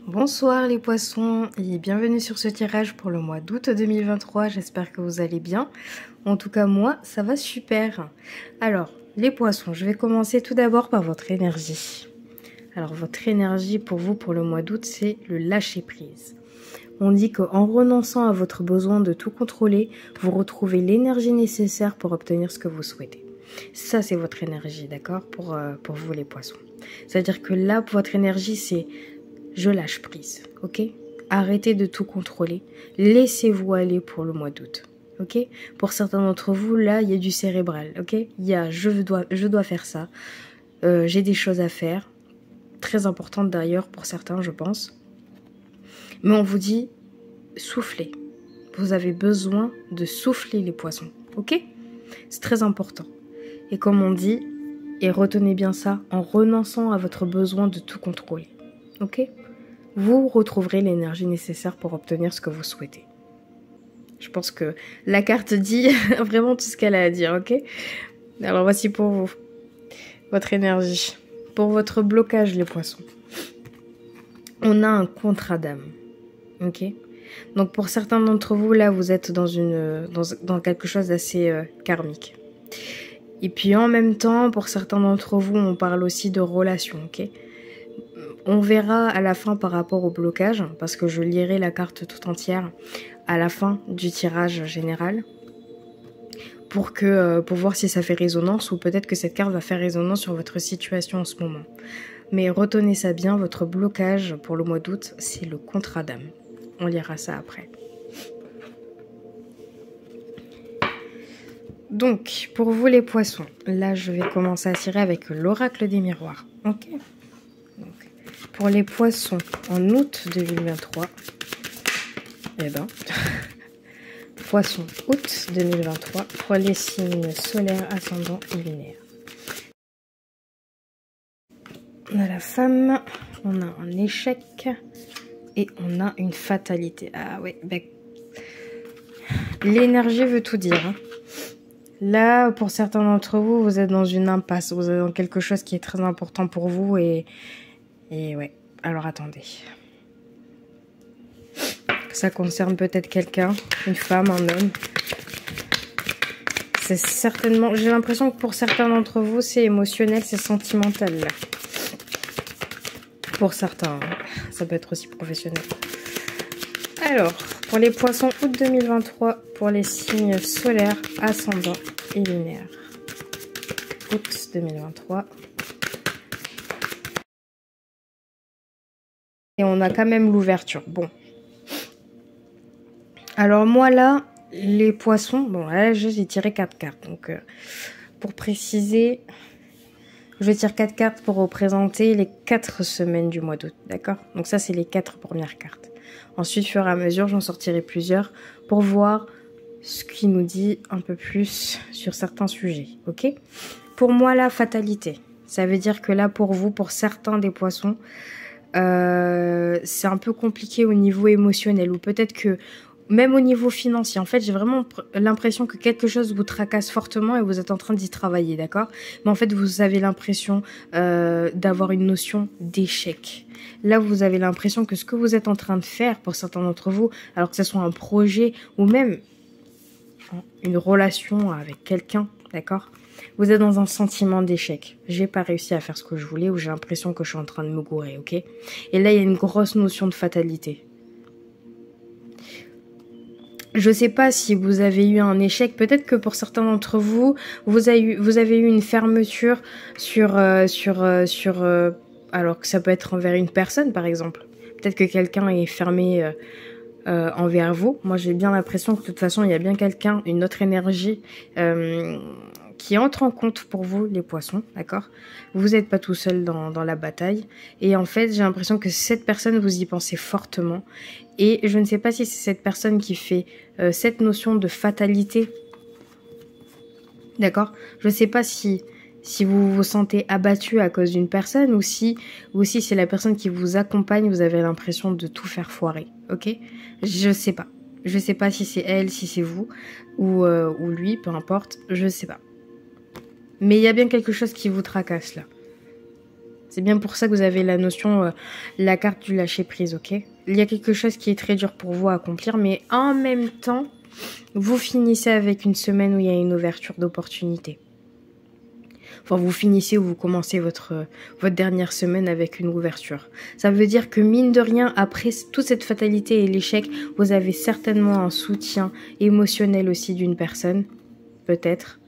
Bonsoir les poissons et bienvenue sur ce tirage pour le mois d'août 2023, j'espère que vous allez bien. En tout cas moi ça va super. Alors les poissons, je vais commencer tout d'abord par votre énergie. Alors votre énergie pour vous pour le mois d'août c'est le lâcher prise. On dit qu'en renonçant à votre besoin de tout contrôler, vous retrouvez l'énergie nécessaire pour obtenir ce que vous souhaitez. Ça c'est votre énergie, d'accord, pour vous les poissons. C'est-à-dire que là votre énergie c'est je lâche prise, ok? Arrêtez de tout contrôler. Laissez-vous aller pour le mois d'août, ok? Pour certains d'entre vous, là, il y a du cérébral, ok? Il y a je dois faire ça. J'ai des choses à faire. Très importantes d'ailleurs pour certains, je pense. Mais on vous dit, soufflez. Vous avez besoin de souffler les poissons, ok? C'est très important. Et comme on dit, et retenez bien ça, en renonçant à votre besoin de tout contrôler, ok? Vous retrouverez l'énergie nécessaire pour obtenir ce que vous souhaitez. Je pense que la carte dit vraiment tout ce qu'elle a à dire, ok? Alors voici pour vous, votre énergie. Pour votre blocage, les poissons. On a un contrat d'âme, ok? Donc pour certains d'entre vous, là, vous êtes dans quelque chose d'assez karmique. Et puis en même temps, pour certains d'entre vous, on parle aussi de relation, ok? On verra à la fin par rapport au blocage, parce que je lirai la carte tout entière à la fin du tirage général, pour voir si ça fait résonance, ou peut-être que cette carte va faire résonance sur votre situation en ce moment. Mais retenez ça bien, votre blocage pour le mois d'août, c'est le contrat d'âme. On lira ça après. Donc, pour vous les poissons, là je vais commencer à tirer avec l'oracle des miroirs. Ok. Pour les poissons, en août 2023, poissons, août 2023, pour les signes solaires, ascendants et lunaires. On a la femme, on a un échec et on a une fatalité. Ah ouais, l'énergie veut tout dire. Hein. Là, pour certains d'entre vous, vous êtes dans une impasse, vous êtes dans quelque chose qui est très important pour vous et ouais, alors attendez. Ça concerne peut-être quelqu'un, une femme, un homme. C'est certainement, j'ai l'impression que pour certains d'entre vous, c'est émotionnel, c'est sentimental. Là. Pour certains, ça peut être aussi professionnel. Alors, pour les poissons, août 2023, pour les signes solaires, ascendants et lunaires. Août 2023. Et on a quand même l'ouverture. Bon. Alors moi là, les poissons, bon là j'ai tiré 4 cartes. Donc pour préciser, je tire 4 cartes pour représenter les 4 semaines du mois d'août, d'accord? Donc ça c'est les 4 premières cartes. Ensuite, au fur et à mesure, j'en sortirai plusieurs pour voir ce qui nous dit un peu plus sur certains sujets, ok? Pour moi la fatalité, ça veut dire que là pour vous, pour certains des poissons, c'est un peu compliqué au niveau émotionnel ou peut-être que même au niveau financier. En fait, j'ai vraiment l'impression que quelque chose vous tracasse fortement et vous êtes en train d'y travailler, d'accord? Mais en fait, vous avez l'impression d'avoir une notion d'échec. Là, vous avez l'impression que ce que vous êtes en train de faire pour certains d'entre vous, alors que ce soit un projet ou même une relation avec quelqu'un, d'accord? Vous êtes dans un sentiment d'échec. J'ai pas réussi à faire ce que je voulais ou j'ai l'impression que je suis en train de me gourer, ok? Et là, il y a une grosse notion de fatalité. Je sais pas si vous avez eu un échec. Peut-être que pour certains d'entre vous, vous avez eu une fermeture alors que ça peut être envers une personne, par exemple. Peut-être que quelqu'un est fermé envers vous. Moi, j'ai bien l'impression que de toute façon, il y a bien quelqu'un, une autre énergie qui entre en compte pour vous, les poissons, d'accord? Vous n'êtes pas tout seul dans la bataille. Et en fait, j'ai l'impression que cette personne, vous y pensez fortement. Et je ne sais pas si c'est cette personne qui fait cette notion de fatalité. D'accord? Je ne sais pas si vous vous sentez abattu à cause d'une personne ou si c'est la personne qui vous accompagne, vous avez l'impression de tout faire foirer. Ok? Je sais pas. Je sais pas si c'est elle, si c'est vous ou lui, peu importe. Je sais pas. Mais il y a bien quelque chose qui vous tracasse là. C'est bien pour ça que vous avez la notion, la carte du lâcher prise, ok? Il y a quelque chose qui est très dur pour vous à accomplir, mais en même temps, vous finissez avec une semaine où il y a une ouverture d'opportunité. Enfin, vous finissez ou vous commencez votre dernière semaine avec une ouverture. Ça veut dire que mine de rien, après toute cette fatalité et l'échec, vous avez certainement un soutien émotionnel aussi d'une personne, peut-être.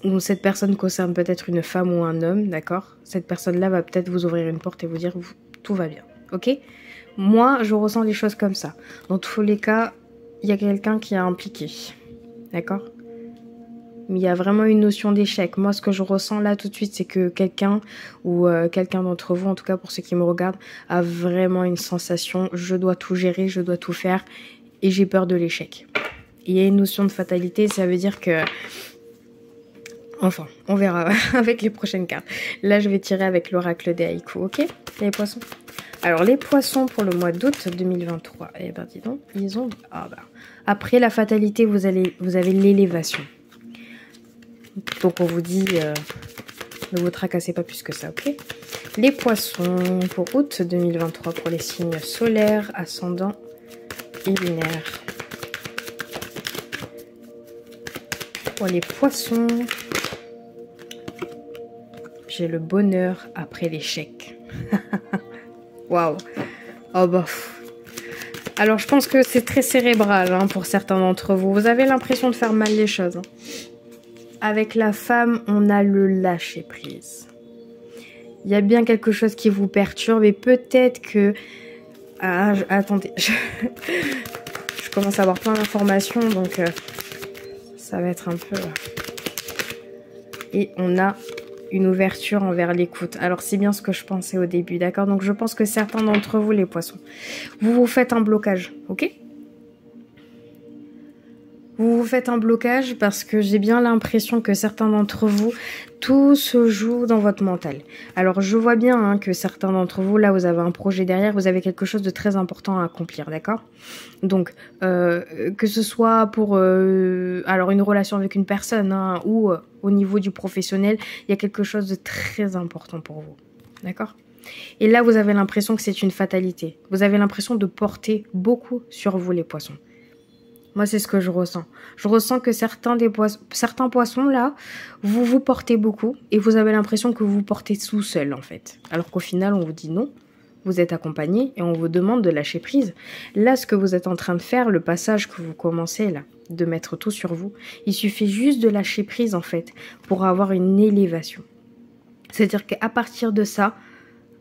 Ou cette personne concerne peut-être une femme ou un homme, d'accord? Cette personne-là va peut-être vous ouvrir une porte et vous dire tout va bien, ok? Moi, je ressens les choses comme ça. Dans tous les cas, il y a quelqu'un qui est impliqué, d'accord? Mais il y a vraiment une notion d'échec. Moi, ce que je ressens là tout de suite, c'est que quelqu'un ou quelqu'un d'entre vous, en tout cas pour ceux qui me regardent, a vraiment une sensation, je dois tout gérer, je dois tout faire et j'ai peur de l'échec. Il y a une notion de fatalité, ça veut dire que... Enfin, on verra avec les prochaines cartes. Là, je vais tirer avec l'oracle des haïkus, ok? Les poissons. Alors, les poissons pour le mois d'août 2023. Eh ben, dis donc, ils ont... Ah bah. Après la fatalité, vous avez l'élévation. Donc, on vous dit... ne vous tracassez pas plus que ça, ok? Les poissons pour août 2023 pour les signes solaires, ascendants et lunaires. Pour les poissons... J'ai le bonheur après l'échec. Waouh. Oh bah. Alors je pense que c'est très cérébral hein, pour certains d'entre vous. Vous avez l'impression de faire mal les choses. Hein. Avec la femme, on a le lâcher prise. Il y a bien quelque chose qui vous perturbe et peut-être que... Ah, attendez. Je commence à avoir plein d'informations donc ça va être un peu... Et on a... une ouverture envers l'écoute. Alors, c'est bien ce que je pensais au début, d'accord? Donc, je pense que certains d'entre vous, les poissons, vous vous faites un blocage, ok? Vous vous faites un blocage parce que j'ai bien l'impression que certains d'entre vous, tout se joue dans votre mental. Alors, je vois bien hein, que certains d'entre vous, là, vous avez un projet derrière, vous avez quelque chose de très important à accomplir, d'accord? Donc, que ce soit pour alors une relation avec une personne hein, ou au niveau du professionnel, il y a quelque chose de très important pour vous, d'accord? Et là, vous avez l'impression que c'est une fatalité. Vous avez l'impression de porter beaucoup sur vous, les poissons. Moi, c'est ce que je ressens. Je ressens que certains poissons, là, vous vous portez beaucoup et vous avez l'impression que vous vous portez tout seul, en fait. Alors qu'au final, on vous dit non, vous êtes accompagné et on vous demande de lâcher prise. Là, ce que vous êtes en train de faire, le passage que vous commencez, là, de mettre tout sur vous, il suffit juste de lâcher prise, en fait, pour avoir une élévation. C'est-à-dire qu'à partir de ça,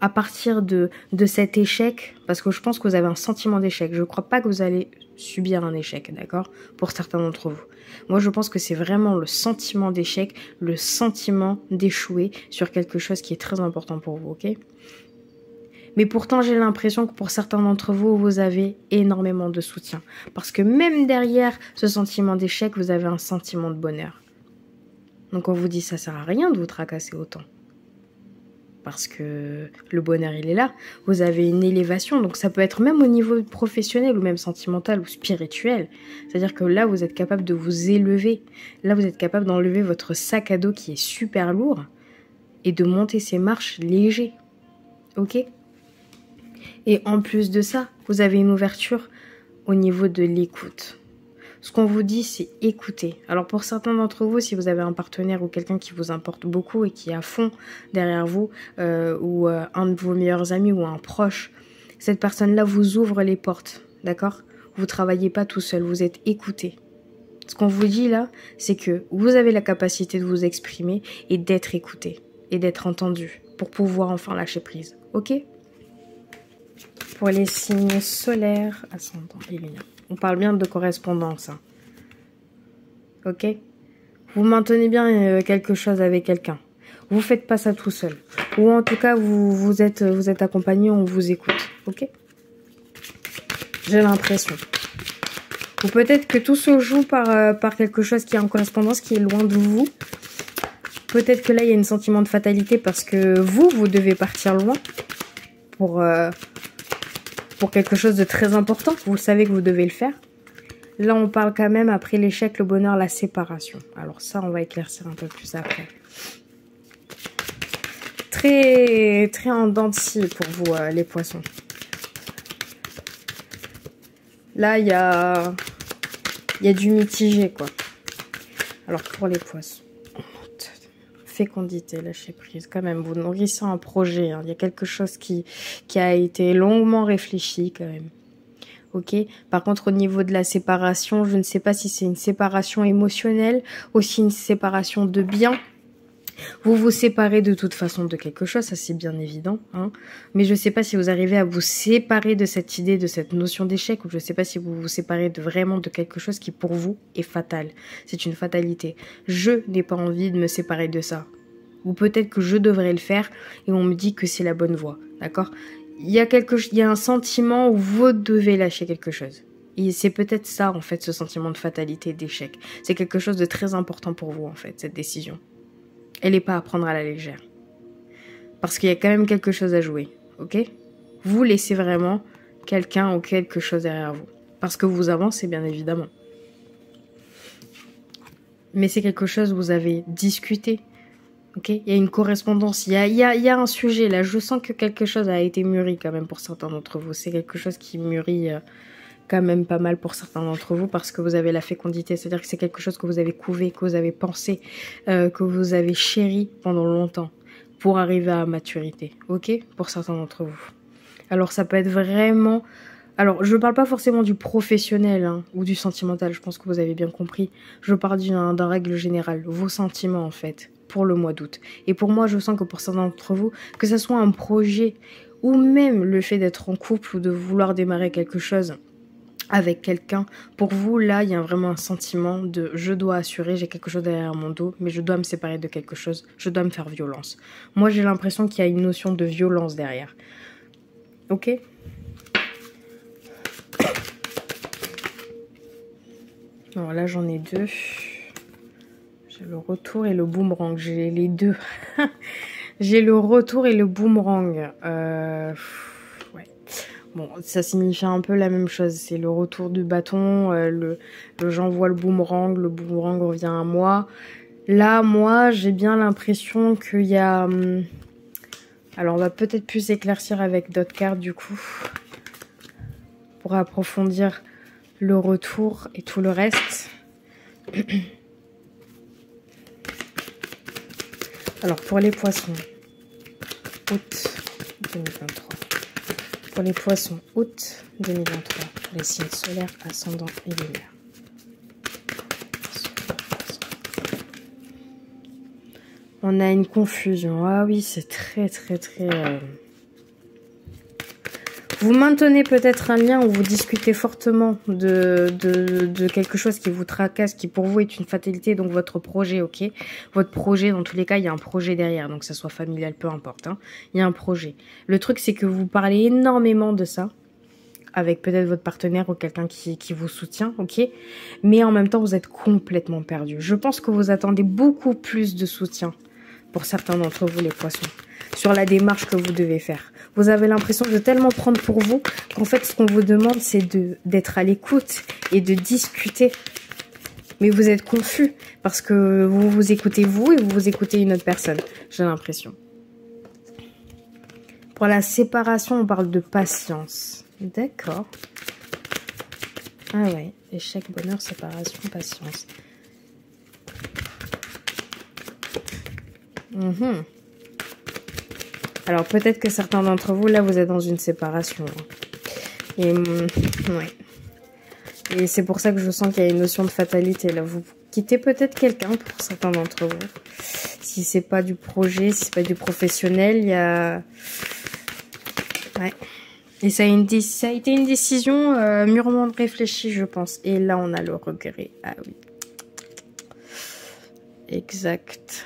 à partir de cet échec, parce que je pense que vous avez un sentiment d'échec, je ne crois pas que vous allez subir un échec, d'accord? Pour certains d'entre vous. Moi, je pense que c'est vraiment le sentiment d'échec, le sentiment d'échouer sur quelque chose qui est très important pour vous, ok? Mais pourtant, j'ai l'impression que pour certains d'entre vous, vous avez énormément de soutien. Parce que même derrière ce sentiment d'échec, vous avez un sentiment de bonheur. Donc on vous dit, ça sert à rien de vous tracasser autant. Parce que le bonheur, il est là. Vous avez une élévation, donc ça peut être même au niveau professionnel ou même sentimental ou spirituel. C'est-à-dire que là, vous êtes capable de vous élever. Là, vous êtes capable d'enlever votre sac à dos qui est super lourd et de monter ces marches léger. Ok ? Et en plus de ça, vous avez une ouverture au niveau de l'écoute. Ce qu'on vous dit, c'est écouter. Alors pour certains d'entre vous, si vous avez un partenaire ou quelqu'un qui vous importe beaucoup et qui est à fond derrière vous, ou un de vos meilleurs amis ou un proche, cette personne-là vous ouvre les portes, d'accord? Vous ne travaillez pas tout seul, vous êtes écouté. Ce qu'on vous dit là, c'est que vous avez la capacité de vous exprimer et d'être écouté et d'être entendu pour pouvoir enfin lâcher prise, ok? Pour les signes solaires, ascendant et lunaire. On parle bien de correspondance. Hein. Ok? Vous maintenez bien quelque chose avec quelqu'un. Vous faites pas ça tout seul. Ou en tout cas, vous êtes accompagné, on vous écoute. Ok? J'ai l'impression. Ou peut-être que tout se joue par quelque chose qui est en correspondance, qui est loin de vous. Peut-être que là, il y a un sentiment de fatalité parce que vous devez partir loin pour quelque chose de très important. Vous savez que vous devez le faire. Là, on parle quand même, après l'échec, le bonheur, la séparation. Alors ça, on va éclaircir un peu plus après. très, très en dents de scie pour vous, les poissons. Là, il y a du mitigé, quoi. Alors, pour les poissons, fécondité, lâcher prise. Quand même, vous nourrissez un projet. Hein. Il y a quelque chose qui a été longuement réfléchi, quand même. Ok. Par contre, au niveau de la séparation, je ne sais pas si c'est une séparation émotionnelle, aussi une séparation de biens. Vous vous séparez de toute façon de quelque chose, ça c'est bien évident. Hein. Mais je ne sais pas si vous arrivez à vous séparer de cette idée, de cette notion d'échec, ou je ne sais pas si vous vous séparez vraiment de quelque chose qui pour vous est fatal. C'est une fatalité. Je n'ai pas envie de me séparer de ça. Ou peut-être que je devrais le faire et on me dit que c'est la bonne voie. D'accord ? Il y a un sentiment où vous devez lâcher quelque chose. Et c'est peut-être ça en fait, ce sentiment de fatalité, d'échec. C'est quelque chose de très important pour vous en fait, cette décision. Elle n'est pas à prendre à la légère. Parce qu'il y a quand même quelque chose à jouer, ok ? Vous laissez vraiment quelqu'un ou quelque chose derrière vous. Parce que vous avancez, bien évidemment. Mais c'est quelque chose où vous avez discuté, ok ? Il y a une correspondance, il y a un sujet là. Je sens que quelque chose a été mûri quand même pour certains d'entre vous. C'est quelque chose qui mûrit quand même pas mal pour certains d'entre vous parce que vous avez la fécondité, c'est-à-dire que c'est quelque chose que vous avez couvé, que vous avez pensé, que vous avez chéri pendant longtemps pour arriver à maturité, ok ? Pour certains d'entre vous. Alors ça peut être vraiment... Alors je parle pas forcément du professionnel hein, ou du sentimental, je pense que vous avez bien compris. Je parle d'un règle générale, vos sentiments en fait, pour le mois d'août. Et pour moi, je sens que pour certains d'entre vous, que ce soit un projet ou même le fait d'être en couple ou de vouloir démarrer quelque chose avec quelqu'un, pour vous, là, il y a vraiment un sentiment de je dois assurer, j'ai quelque chose derrière mon dos, mais je dois me séparer de quelque chose, je dois me faire violence. Moi, j'ai l'impression qu'il y a une notion de violence derrière. Ok ? Alors là, j'en ai deux. J'ai le retour et le boomerang, j'ai les deux. J'ai le retour et le boomerang. Ouais. Bon, ça signifie un peu la même chose. C'est le retour du bâton, le j'envoie le boomerang revient à moi. Là, moi, j'ai bien l'impression qu'il y a... Alors, on va peut-être plus éclaircir avec d'autres cartes, du coup. Pour approfondir le retour et tout le reste. Alors, pour les poissons, août 2023. Pour les poissons, août 2023. Pour les signes solaires, ascendant et lunaire. On a une confusion. Ah oui, c'est très, très, très... Vous maintenez peut-être un lien où vous discutez fortement de quelque chose qui vous tracasse, qui pour vous est une fatalité, donc votre projet, ok ? Votre projet, dans tous les cas, il y a un projet derrière, donc que ça soit familial, peu importe. Hein, il y a un projet. Le truc, c'est que vous parlez énormément de ça, avec peut-être votre partenaire ou quelqu'un qui vous soutient, ok ? Mais en même temps, vous êtes complètement perdu. Je pense que vous attendez beaucoup plus de soutien, pour certains d'entre vous, les poissons, sur la démarche que vous devez faire. Vous avez l'impression de tellement prendre pour vous qu'en fait, ce qu'on vous demande, c'est d'être à l'écoute et de discuter. Mais vous êtes confus parce que vous vous écoutez vous et vous écoutez une autre personne, j'ai l'impression. Pour la séparation, on parle de patience. D'accord. Ah ouais, échec, bonheur, séparation, patience. Alors peut-être que certains d'entre vous, là, vous êtes dans une séparation. Et ouais. Et c'est pour ça que je sens qu'il y a une notion de fatalité. Là, vous quittez peut-être quelqu'un pour certains d'entre vous. Si c'est pas du projet, si c'est pas du professionnel, il y a... Ouais. Et ça a été une décision mûrement réfléchie, je pense. Et là, on a le regret. Ah oui. Exact.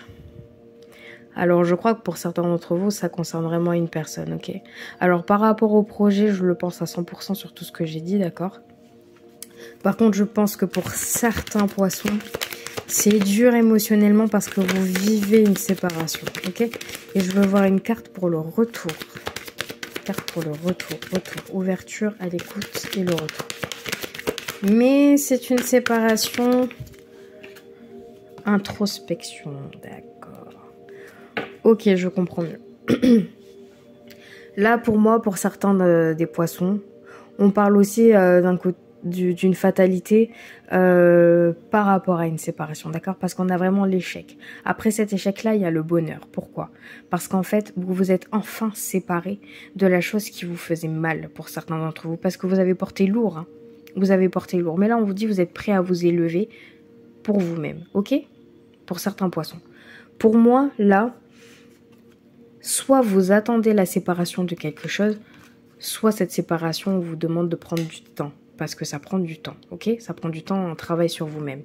Alors, je crois que pour certains d'entre vous, ça concerne vraiment une personne, ok ? Alors, par rapport au projet, je le pense à 100% sur tout ce que j'ai dit, d'accord ? Par contre, je pense que pour certains poissons, c'est dur émotionnellement parce que vous vivez une séparation, ok ? Et je veux voir une carte pour le retour. Carte pour le retour, ouverture à l'écoute et le retour. Mais c'est une séparation, introspection, d'accord. Ok, je comprends mieux. Là, pour moi, pour certains des poissons, on parle aussi d'une fatalité par rapport à une séparation, d'accord? Parce qu'on a vraiment l'échec. Après cet échec-là, il y a le bonheur. Pourquoi? Parce qu'en fait, vous vous êtes enfin séparés de la chose qui vous faisait mal pour certains d'entre vous. Parce que vous avez porté lourd, hein. Vous avez porté lourd. Mais là, on vous dit, vous êtes prêt à vous élever pour vous-même, ok? Pour certains poissons. Pour moi, là, soit vous attendez la séparation de quelque chose, soit cette séparation vous demande de prendre du temps. Parce que ça prend du temps, ok? Ça prend du temps, on travaille sur vous-même.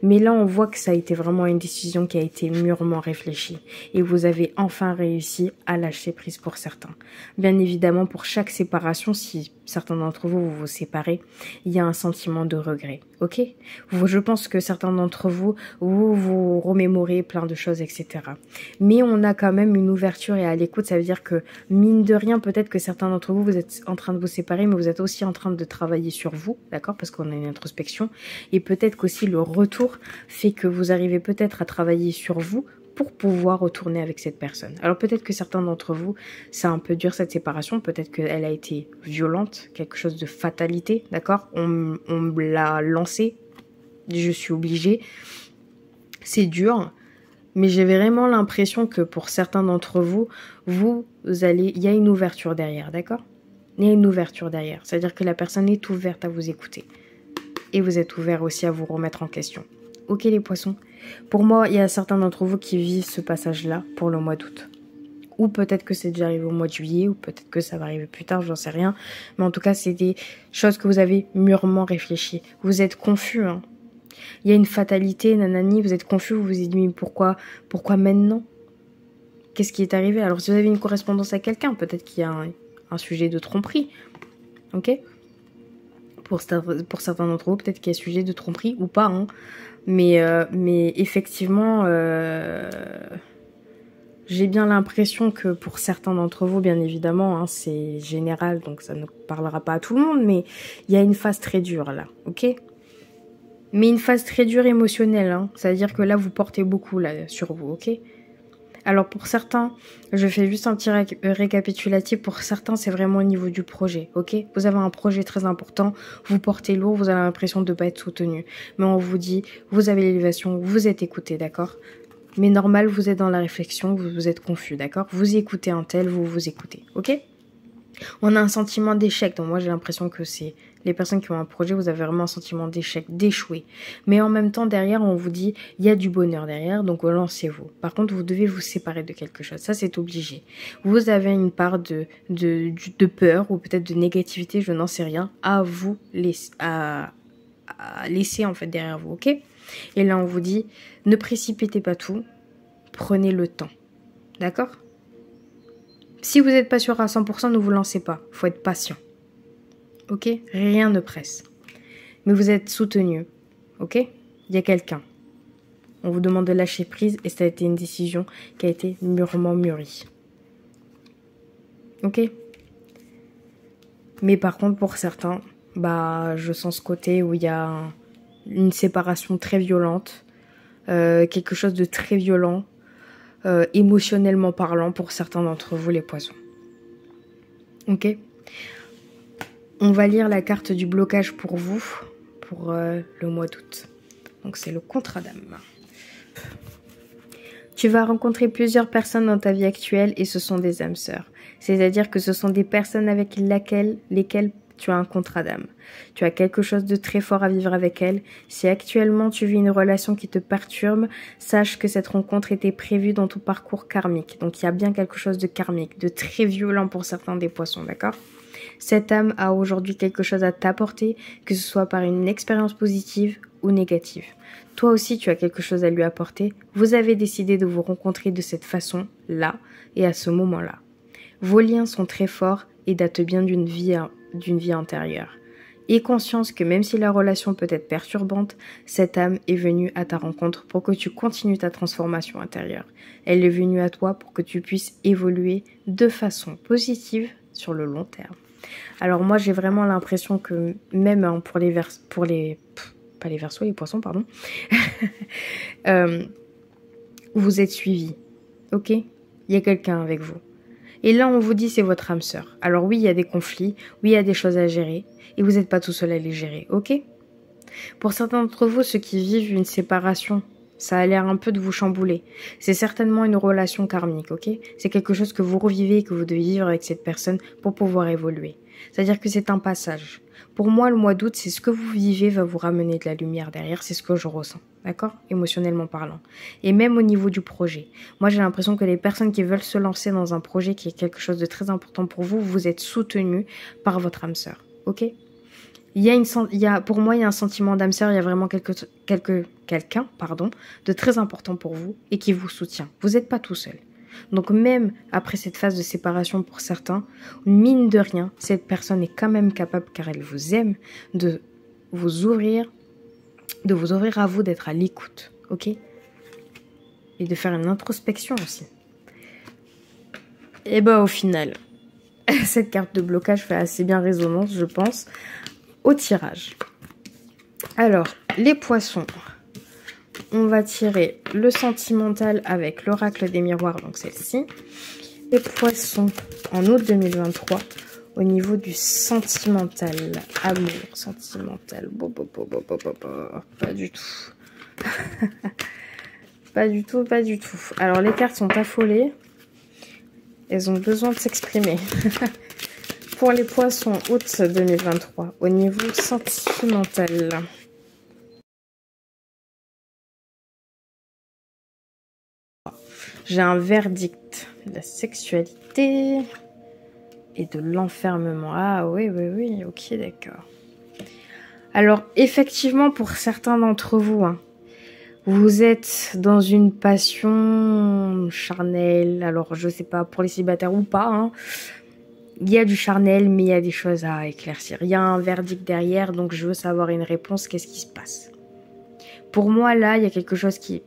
Mais là, on voit que ça a été vraiment une décision qui a été mûrement réfléchie. Et vous avez enfin réussi à lâcher prise pour certains. Bien évidemment, pour chaque séparation, si certains d'entre vous vous séparez, il y a un sentiment de regret, ok? Je pense que certains d'entre vous, vous remémorez plein de choses, etc. Mais on a quand même une ouverture et à l'écoute, ça veut dire que, mine de rien, peut-être que certains d'entre vous, vous êtes en train de vous séparer, mais vous êtes aussi en train de travailler sur vous, d'accord? Parce qu'on a une introspection. Et peut-être qu'aussi le retour fait que vous arrivez peut-être à travailler sur vous pour pouvoir retourner avec cette personne. Alors peut-être que certains d'entre vous, c'est un peu dur cette séparation, peut-être qu'elle a été violente, quelque chose de fatalité, d'accord? On me l'a lancé, je suis obligée, c'est dur, mais j'ai vraiment l'impression que pour certains d'entre vous, il y a une ouverture derrière, d'accord? Il y a une ouverture derrière, c'est-à-dire que la personne est ouverte à vous écouter. Et vous êtes ouvert aussi à vous remettre en question. Ok les poissons? Pour moi, il y a certains d'entre vous qui vivent ce passage-là pour le mois d'août. Ou peut-être que c'est déjà arrivé au mois de juillet, ou peut-être que ça va arriver plus tard, j'en sais rien. Mais en tout cas, c'est des choses que vous avez mûrement réfléchi. Vous êtes confus, hein. Il y a une fatalité, nanani, vous êtes confus, vous vous dites, mais pourquoi maintenant? Qu'est-ce qui est arrivé? Alors, si vous avez une correspondance à quelqu'un, peut-être qu'il y a un sujet de tromperie. Ok? Pour certains d'entre vous, peut-être qu'il y a sujet de tromperie ou pas, hein. Mais effectivement, j'ai bien l'impression que pour certains d'entre vous, bien évidemment, hein, c'est général, donc ça ne parlera pas à tout le monde, mais il y a une phase très dure là, ok? Mais une phase très dure émotionnelle, hein, c'est-à-dire que là, vous portez beaucoup là sur vous, ok? Alors pour certains, je fais juste un petit récapitulatif. Pour certains, c'est vraiment au niveau du projet, ok? Vous avez un projet très important, vous portez lourd, vous avez l'impression de ne pas être soutenu. Mais on vous dit, vous avez l'élévation, vous êtes écouté, d'accord? Mais normal, vous êtes dans la réflexion, vous êtes confus, d'accord? Vous écoutez un tel, vous écoutez, ok? On a un sentiment d'échec, donc moi j'ai l'impression que c'est les personnes qui ont un projet, vous avez vraiment un sentiment d'échec, d'échouer. Mais en même temps, derrière, on vous dit, il y a du bonheur derrière, donc lancez-vous. Par contre, vous devez vous séparer de quelque chose, ça c'est obligé. Vous avez une part de peur ou peut-être de négativité, je n'en sais rien, à vous laisser, à laisser en fait derrière vous, ok? Et là, on vous dit, ne précipitez pas tout, prenez le temps, d'accord? Si vous n'êtes pas sûr à 100%, ne vous lancez pas. Il faut être patient. Ok? Rien ne presse. Mais vous êtes soutenu. Ok? Il y a quelqu'un. On vous demande de lâcher prise et ça a été une décision qui a été mûrement mûrie. Ok? Mais par contre, pour certains, je sens ce côté où il y a une séparation très violente. Quelque chose de très violent. Émotionnellement parlant pour certains d'entre vous les poissons. Ok? On va lire la carte du blocage pour vous pour le mois d'août. Donc c'est le contrat d'âme. Tu vas rencontrer plusieurs personnes dans ta vie actuelle et ce sont des âmes sœurs. C'est-à-dire que ce sont des personnes avec lesquelles tu as un contrat d'âme. Tu as quelque chose de très fort à vivre avec elles. Si actuellement tu vis une relation qui te perturbe, sache que cette rencontre était prévue dans ton parcours karmique. Donc il y a bien quelque chose de karmique, de très violent pour certains des poissons, d'accord? Cette âme a aujourd'hui quelque chose à t'apporter, que ce soit par une expérience positive ou négative. Toi aussi tu as quelque chose à lui apporter. Vous avez décidé de vous rencontrer de cette façon-là et à ce moment-là. Vos liens sont très forts et datent bien d'une vie antérieure. Aie conscience que même si la relation peut être perturbante, cette âme est venue à ta rencontre pour que tu continues ta transformation intérieure. Elle est venue à toi pour que tu puisses évoluer de façon positive sur le long terme. Alors moi j'ai vraiment l'impression que même pour les poissons, pardon, vous êtes suivis, ok? Il y a quelqu'un avec vous. Et là, on vous dit c'est votre âme sœur. Alors oui, il y a des conflits, oui, il y a des choses à gérer, et vous n'êtes pas tout seul à les gérer, ok? Pour certains d'entre vous, ceux qui vivent une séparation, ça a l'air un peu de vous chambouler. C'est certainement une relation karmique, ok? C'est quelque chose que vous revivez et que vous devez vivre avec cette personne pour pouvoir évoluer. C'est-à-dire que c'est un passage. Pour moi, le mois d'août, c'est ce que vous vivez va vous ramener de la lumière derrière, c'est ce que je ressens, d'accord? Émotionnellement parlant. Et même au niveau du projet. Moi, j'ai l'impression que les personnes qui veulent se lancer dans un projet qui est quelque chose de très important pour vous, vous êtes soutenus par votre âme sœur, ok? Pour moi, il y a un sentiment d'âme sœur, il y a vraiment quelqu'un, de très important pour vous et qui vous soutient. Vous n'êtes pas tout seul. Donc même après cette phase de séparation pour certains, mine de rien, cette personne est quand même capable, car elle vous aime, de vous ouvrir à vous, d'être à l'écoute, ok? Et de faire une introspection aussi. Et ben au final, cette carte de blocage fait assez bien résonance, je pense, au tirage. Alors, les poissons, on va tirer le sentimental avec l'oracle des miroirs, donc celle-ci. Les poissons en août 2023 au niveau du sentimental, amour, sentimental, pas du tout. Pas du tout, pas du tout. Alors les cartes sont affolées, elles ont besoin de s'exprimer. Pour les poissons août 2023 au niveau sentimental. J'ai un verdict de la sexualité et de l'enfermement. Ah oui, ok, d'accord. Alors, effectivement, pour certains d'entre vous, vous êtes dans une passion charnelle. Alors, je sais pas, pour les célibataires ou pas, il y a du charnel, mais il y a des choses à éclaircir. Il y a un verdict derrière, donc je veux savoir une réponse. Qu'est-ce qui se passe? Pour moi, là, il y a quelque chose qui...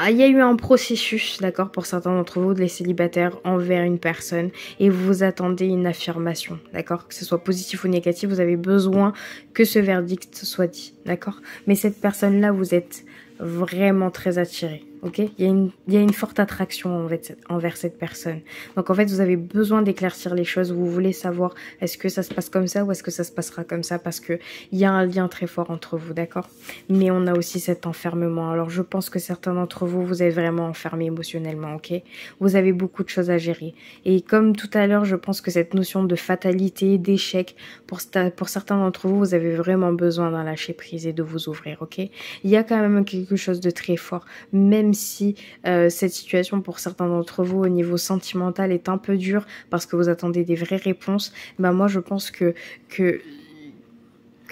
il y a eu un processus, d'accord, pour certains d'entre vous, les célibataires, envers une personne, et vous attendez une affirmation, d'accord, que ce soit positif ou négatif, vous avez besoin que ce verdict soit dit, d'accord. Mais cette personne-là, vous êtes vraiment très attiré, ok. Il y a une forte attraction envers cette personne. Donc en fait, vous avez besoin d'éclaircir les choses. Vous voulez savoir est-ce que ça se passe comme ça ou est-ce que ça se passera comme ça, parce que il y a un lien très fort entre vous, d'accord. Mais on a aussi cet enfermement. Alors je pense que certains d'entre vous, vous êtes vraiment enfermés émotionnellement, ok. Vous avez beaucoup de choses à gérer. Et comme tout à l'heure, je pense que cette notion de fatalité, d'échec, pour certains d'entre vous, vous avez vraiment besoin d'en lâcher prise et de vous ouvrir, ok. Il y a quand même quelque chose de très fort, même si cette situation pour certains d'entre vous au niveau sentimental est un peu dure parce que vous attendez des vraies réponses. Ben moi je pense que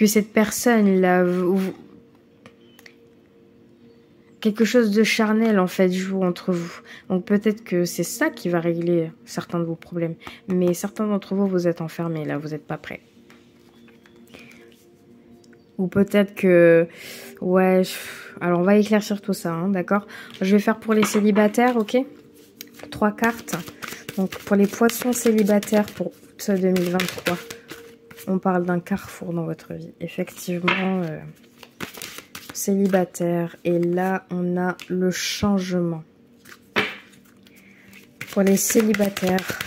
cette personne là, quelque chose de charnel en fait joue entre vous. Donc peut-être que c'est ça qui va régler certains de vos problèmes, mais certains d'entre vous, vous êtes enfermés là, vous n'êtes pas prêts. Ou peut-être que... Ouais, alors on va éclaircir tout ça, d'accord. Je vais faire pour les célibataires, ok. 3 cartes. Donc pour les poissons célibataires pour août 2023, on parle d'un carrefour dans votre vie. Effectivement, célibataire. Et là, on a le changement. Pour les célibataires...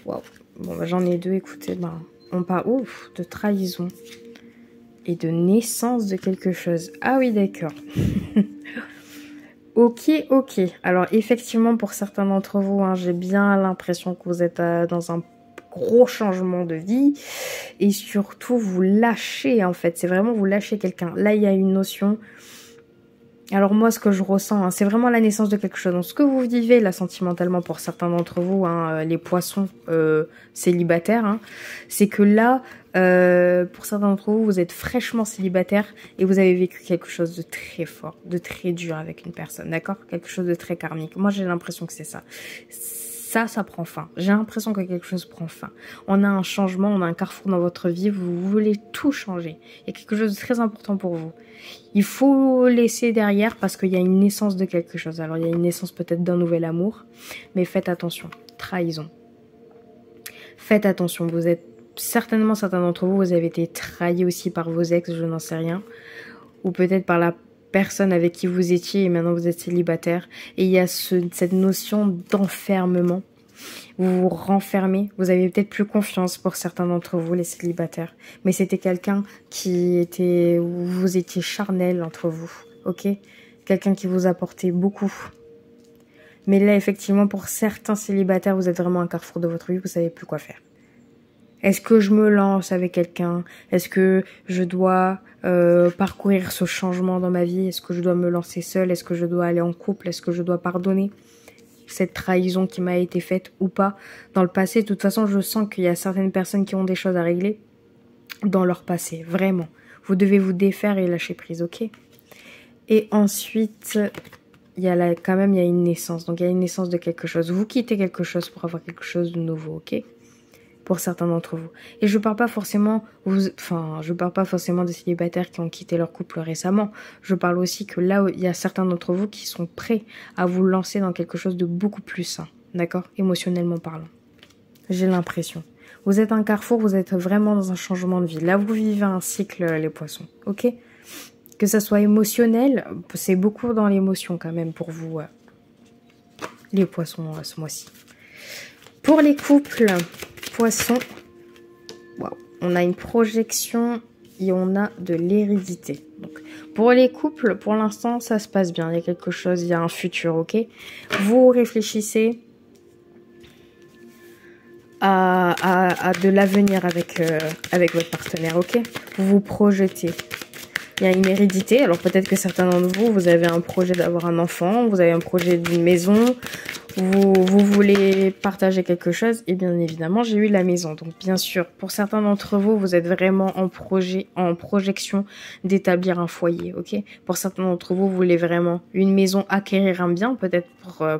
Waouh. Bon, bah, j'en ai 2, écoutez. On parle de trahison. Et de naissance de quelque chose. Ah oui, d'accord. Ok. Alors, effectivement, pour certains d'entre vous, j'ai bien l'impression que vous êtes dans un gros changement de vie. Et surtout, vous lâchez, en fait. C'est vraiment vous lâchez quelqu'un. Là, il y a une notion... Alors moi, ce que je ressens, c'est vraiment la naissance de quelque chose. Donc ce que vous vivez là sentimentalement pour certains d'entre vous, les poissons célibataires, c'est que là, pour certains d'entre vous, vous êtes fraîchement célibataire et vous avez vécu quelque chose de très fort, de très dur avec une personne, d'accord? Quelque chose de très karmique. Moi, j'ai l'impression que c'est ça. Ça prend fin. J'ai l'impression que quelque chose prend fin. On a un changement, on a un carrefour dans votre vie, vous voulez tout changer. Il y a quelque chose de très important pour vous. Il faut laisser derrière parce qu'il y a une naissance de quelque chose. Alors il y a une naissance peut-être d'un nouvel amour, mais faites attention. Trahison. Faites attention, vous êtes certainement, certains d'entre vous, vous avez été trahis aussi par vos ex, je n'en sais rien. Ou peut-être par la personne avec qui vous étiez et maintenant vous êtes célibataire. Et il y a cette notion d'enfermement. Vous vous renfermez, vous avez peut-être plus confiance pour certains d'entre vous, les célibataires. Mais c'était quelqu'un où vous étiez charnel entre vous, ok? Quelqu'un qui vous apportait beaucoup. Mais là, effectivement, pour certains célibataires, vous êtes vraiment à un carrefour de votre vie, vous savez plus quoi faire. Est-ce que je me lance avec quelqu'un? Est-ce que je dois parcourir ce changement dans ma vie? Est-ce que je dois me lancer seule? Est-ce que je dois aller en couple? Est-ce que je dois pardonner cette trahison qui m'a été faite ou pas dans le passé? De toute façon, je sens qu'il y a certaines personnes qui ont des choses à régler dans leur passé, vraiment. Vous devez vous défaire et lâcher prise, ok? Et ensuite, il y a quand même une naissance. Donc, il y a une naissance de quelque chose. Vous quittez quelque chose pour avoir quelque chose de nouveau, ok? Pour certains d'entre vous. Et je parle pas forcément, je parle pas forcément des célibataires qui ont quitté leur couple récemment. Je parle aussi que là, il y a certains d'entre vous qui sont prêts à vous lancer dans quelque chose de beaucoup plus sain, d'accord? Émotionnellement parlant. J'ai l'impression. Vous êtes un carrefour, vous êtes vraiment dans un changement de vie. Là, vous vivez un cycle, les poissons, ok? Que ça soit émotionnel, c'est beaucoup dans l'émotion quand même pour vous, les poissons, ce mois-ci. Pour les couples, poissons, wow, on a une projection et on a de l'hérédité. Donc, pour les couples, pour l'instant, ça se passe bien. Il y a quelque chose, il y a un futur, ok? Vous réfléchissez à de l'avenir avec votre partenaire, ok? Vous vous projetez. Il y a une hérédité. Alors peut-être que certains d'entre vous, vous avez un projet d'avoir un enfant, vous avez un projet d'une maison, vous voulez partager quelque chose, et bien évidemment, j'ai eu la maison. Donc bien sûr, pour certains d'entre vous, vous êtes vraiment en projection d'établir un foyer, ok? Pour certains d'entre vous, vous voulez vraiment une maison, acquérir un bien, peut-être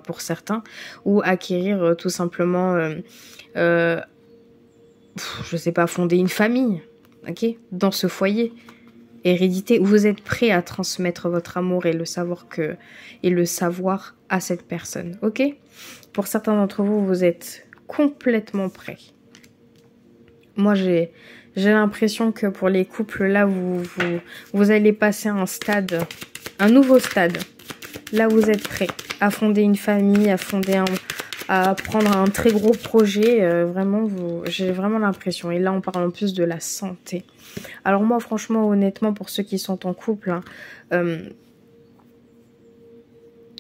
pour certains, ou acquérir tout simplement, je sais pas, fonder une famille, ok? Dans ce foyer. Hérédité, où vous êtes prêt à transmettre votre amour et le savoir à cette personne, ok? Pour certains d'entre vous, vous êtes complètement prêts. Moi, j'ai l'impression que pour les couples, là, vous allez passer un nouveau stade. Là, vous êtes prêts à fonder une famille, à prendre un très gros projet. J'ai vraiment l'impression. Et là, on parle en plus de la santé. Alors moi, franchement, honnêtement, pour ceux qui sont en couple,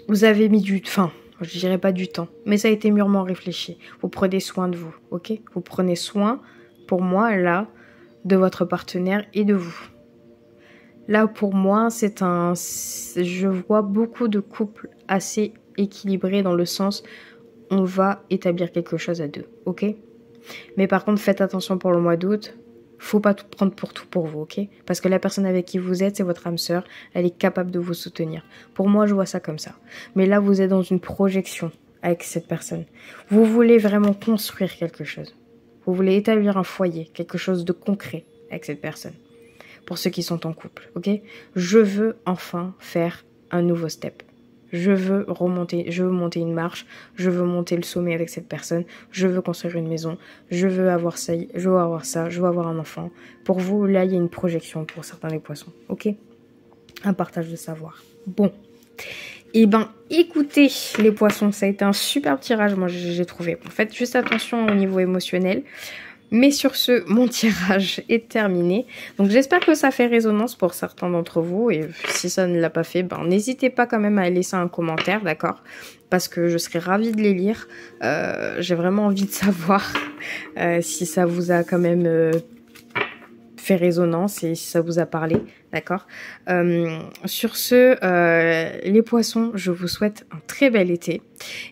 vous avez mis je dirais pas du temps, mais ça a été mûrement réfléchi. Vous prenez soin de vous, ok? Vous prenez soin, pour moi, là, de votre partenaire et de vous. Là, pour moi, je vois beaucoup de couples assez équilibrés dans le sens, on va établir quelque chose à deux, ok? Mais par contre, faites attention pour le mois d'août. Faut pas tout prendre pour tout pour vous, ok? Parce que la personne avec qui vous êtes, c'est votre âme sœur. Elle est capable de vous soutenir. Pour moi, je vois ça comme ça. Mais là, vous êtes dans une projection avec cette personne. Vous voulez vraiment construire quelque chose. Vous voulez établir un foyer, quelque chose de concret avec cette personne. Pour ceux qui sont en couple, ok? Je veux enfin faire un nouveau step. Je veux monter une marche, je veux monter le sommet avec cette personne, je veux construire une maison, je veux avoir ça, je veux avoir ça, je veux avoir un enfant. Pour vous, là, il y a une projection pour certains des poissons, ok? Un partage de savoir. Bon. Eh ben, écoutez, les poissons, ça a été un super tirage, moi, j'ai trouvé. Faites juste attention au niveau émotionnel. Mais sur ce, mon tirage est terminé. Donc j'espère que ça fait résonance pour certains d'entre vous. Et si ça ne l'a pas fait, n'hésitez pas quand même à laisser un commentaire, d'accord? Parce que je serais ravie de les lire. J'ai vraiment envie de savoir si ça vous a quand même fait résonance et si ça vous a parlé, d'accord? Sur ce, les poissons, je vous souhaite un très bel été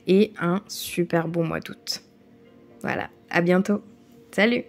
et un super bon mois d'août. Voilà, à bientôt. Salut!